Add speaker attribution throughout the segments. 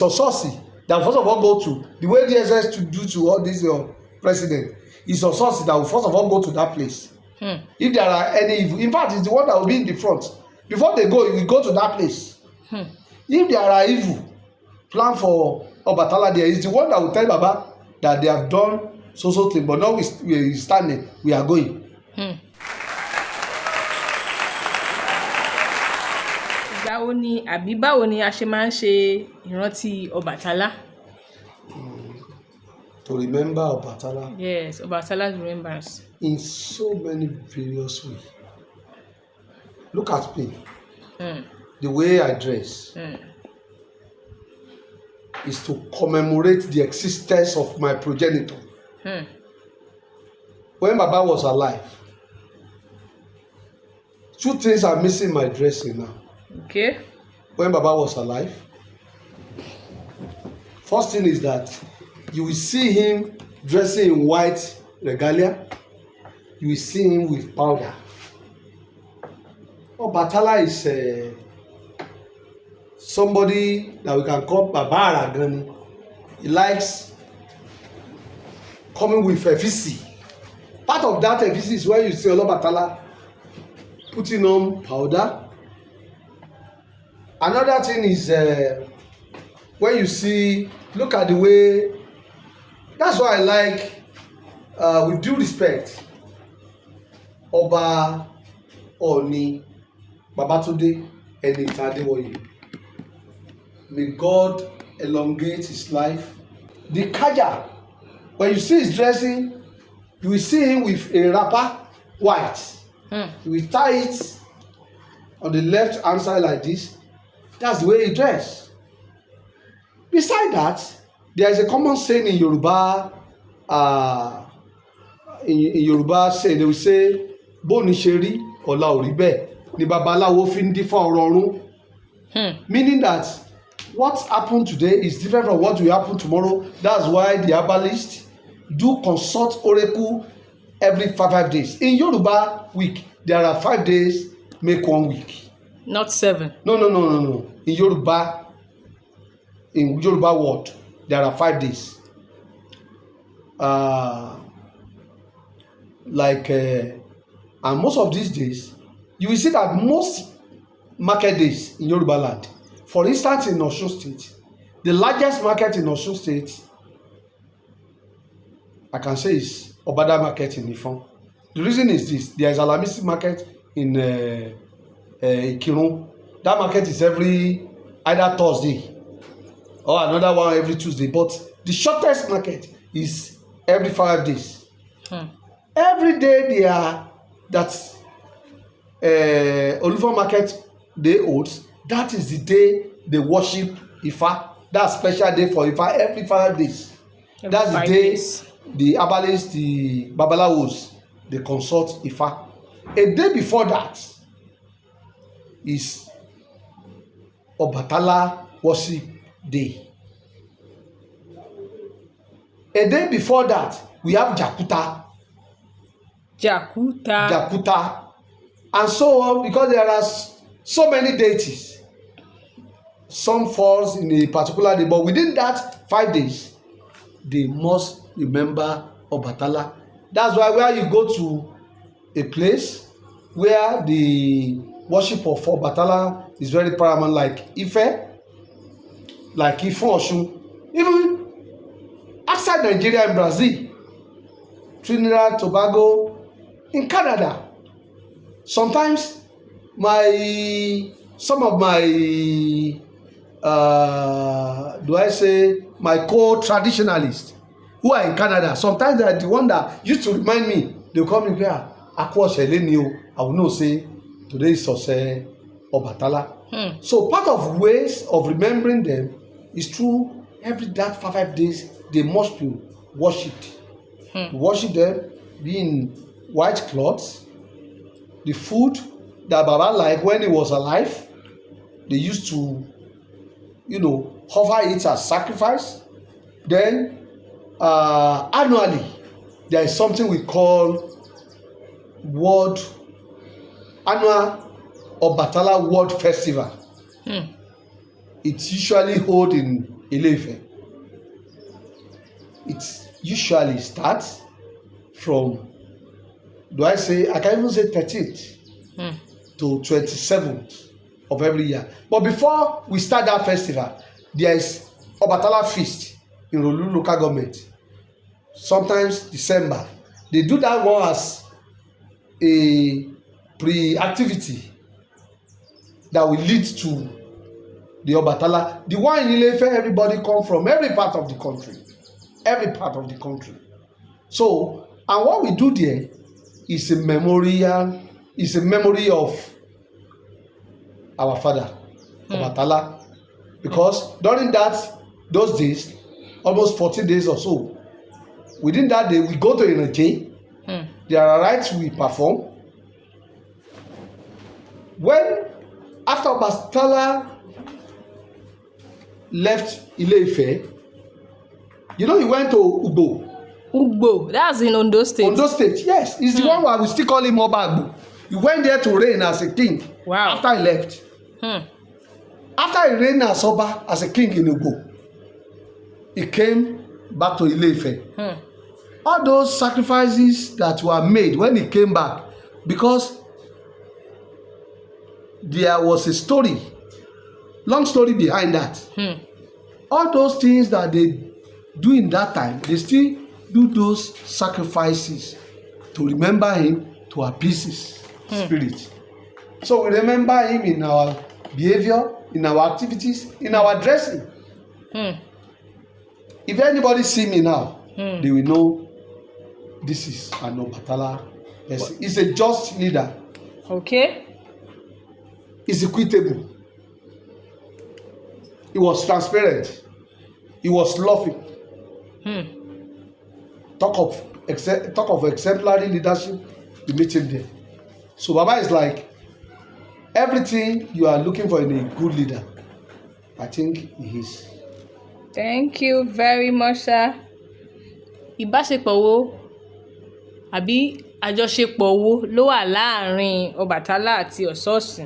Speaker 1: Osourus that first of all go to the way DSS to do to all these president is Osourus that will first of all go to that place. If there are any evil, in fact, it's the one that will be in the front. Before they go, you go to that place. If there are evil plan for Obatala, there is the one that will tell Baba that they have done so thing, but now we standing, we are going.
Speaker 2: Báwo ni a ṣe máa ń ṣe ìrántí Ọbàtálá?
Speaker 1: To remember Obatala.
Speaker 2: Yes, Obatala's remembrance.
Speaker 1: In so many various ways. Look at me. The way I dress is to commemorate the existence of my progenitor. When Baba was alive, two things are missing my dressing now.
Speaker 2: Okay.
Speaker 1: When Baba was alive, first thing is that you will see him dressing in white regalia. You will see him with powder. Obatala is somebody that we can call Baba Aragani. He likes coming with effigy. Part of that effigy is where you see Obatala putting on powder. Another thing is when you see, look at the way, that's why I like, with due respect, Ọba Ọọ̀ni Babátúndé Ẹniìtàn Adéwọ̀yè. May God elongate his life. The Kaja, when you see his dressing, you will see him with a wrapper, white. You will tie it on the left hand side like this. That's the way he dress. Beside that, there is a common saying in Yoruba. In Yoruba say, they will say, "Bóni ṣe rí, ọ̀la ò rí bẹ́ẹ̀ ni babaláwo fi ń dífá ọ̀rọ̀ ọ̀run." Meaning that what happened today is different from what will happen tomorrow. That's why the herbalists do consult oracle every five days. In Yoruba week, there are 5 days make 1 week.
Speaker 2: Not 7.
Speaker 1: No. In Yoruba word, there are 5 days. And most of these days, you will see that most market days in Yoruba land, for instance, in Osun State, the largest market in Osun State, I can say is Obada market in Ifon. The reason is this: there is Alamisi market in Ikirun. That market is either Thursday or another one every Tuesday. But the shortest market is every 5 days. Every day that's Oliver market they hold. That is the day they worship Ifa. That special day for Ifa every 5 days. That's the day the herbalists, the babalawos, they consult Ifa. A day before that is Obatala worship day. A day before that, we have Jakuta. And so on, because there are so many deities. Some falls in a particular day, but within that 5 days, they must remember Obatala. That's why where you go to a place where the worship of Obatala is very paramount, like Ife, like Ifon Osun, even outside Nigeria and Brazil, Trinidad, Tobago, in Canada. Sometimes some of my my co-traditionalists who are in Canada, sometimes they are the one that used to remind me. They come in here, I will know say today is Ose Obatala. So part of ways of remembering them is through every that 5 days they must be worshipped. Worship them, be in white cloths. The food that Baba liked when he was alive, they used to, offer it as sacrifice. Then annually, there is something we call Annual Obatala World Festival. It's usually held in Ile-Ife. It usually starts from, I can even say 13th to 27th of every year. But before we start that festival, there is Obatala feast in Rolu local government. Sometimes December. They do that one as a pre-activity that will lead to the Obatala. The one in Ile-Ife, everybody come from every part of the country. Every part of the country. So, and what we do there is a memorial, is a memory of our father, Obatala. Because during those days, almost 14 days or so, within that day, we go to Iraje. There are rites we perform. When, after Obatala left Ile-Ife, he went to Ugbo.
Speaker 2: Ugbo, that's in Ondo State.
Speaker 1: Ondo State, yes. It's the one where we still call him Oba Agbo. He went there to reign as a king.
Speaker 2: Wow.
Speaker 1: After he left. After he reigned as Oba, as a king in Ugbo, he came back to Ile-Ife. All those sacrifices that were made when he came back, because there was a story, long story behind that. All those things that they do in that time, they still do those sacrifices to remember him, to appease his spirit. So we remember him in our behavior, in our activities, in our dressing. If anybody see me now, they will know this is an Obatala person. He's a just leader.
Speaker 2: Okay.
Speaker 1: He's equitable. He was transparent. He was loving. Talk of exemplary leadership, you meet him there. So Baba is like everything you are looking for in a good leader. I think he is.
Speaker 2: Thank you very much, sir. Ìbáṣepọ̀ wo àbí àjọṣepọ̀ wo ló wà láàárín Ọbàtálá àti Osourus?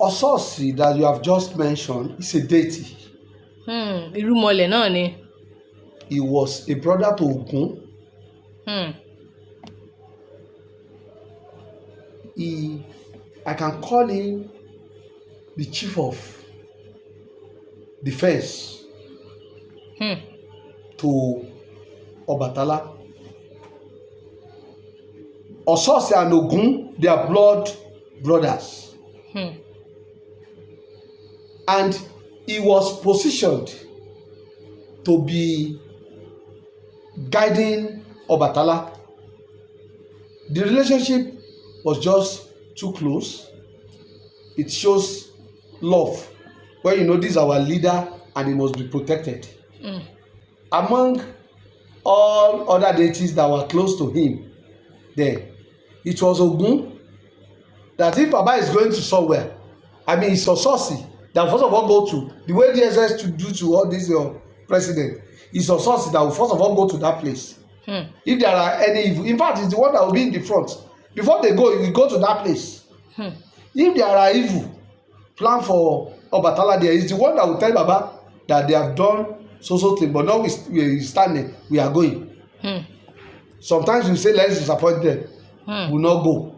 Speaker 1: Osourus that you have just mentioned is a deity.
Speaker 2: Irúmọlẹ̀ náà ni.
Speaker 1: He was a brother to Ogun. I can call him the chief of defense to Obatala. Osourus and Ogun, they are blood brothers. And he was positioned to be guiding Obatala. The relationship was just too close. It shows love. When this is our leader and he must be protected. Among all other deities that were close to him, then it was Ogun that if Baba is going to somewhere, it's Osourus that first of all go to, the way DSS to do to all this your president, it's Osourus that will first of all go to that place. If there are any evil, in fact, it's the one that will be in the front. Before they go, he will go to that place. If there are evil plan for Obatala, there is the one that will tell Baba that they have done so thing, but now we standing, we are going. Sometimes we say let's disappoint them, we will not go.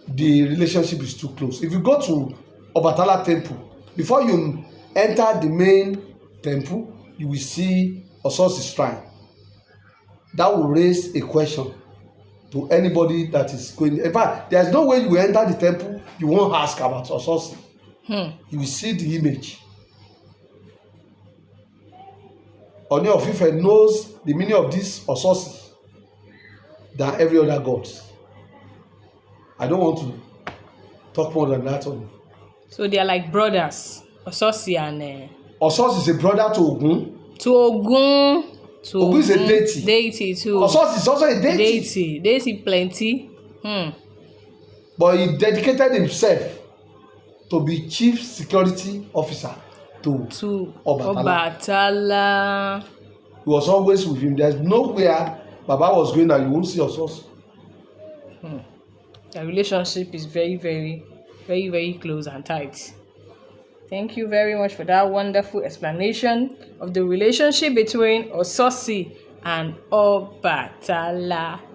Speaker 1: The relationship is too close. If you go to Obatala temple, before you enter the main temple, you will see Osourus shrine. That will raise a question to anybody that is going. In fact, there is no way you will enter the temple, you won't ask about Osourus. You will see the image. Ooni of Ife knows the meaning of this Osourus than every other god. I don't want to talk more than that on.
Speaker 2: So they are like brothers, Osourus and
Speaker 1: Osourus is a brother to Ogun.
Speaker 2: To Ogun.
Speaker 1: Ogun is a deity.
Speaker 2: Deity too.
Speaker 1: Osourus is also a deity.
Speaker 2: Deity plenty.
Speaker 1: But he dedicated himself to be chief security officer to
Speaker 2: Obatala.
Speaker 1: He was always with him. There's nowhere Baba was going that you won't see Osourus.
Speaker 2: The relationship is very, very, very, very close and tight. Thank you very much for that wonderful explanation of the relationship between Osourus and Obatala.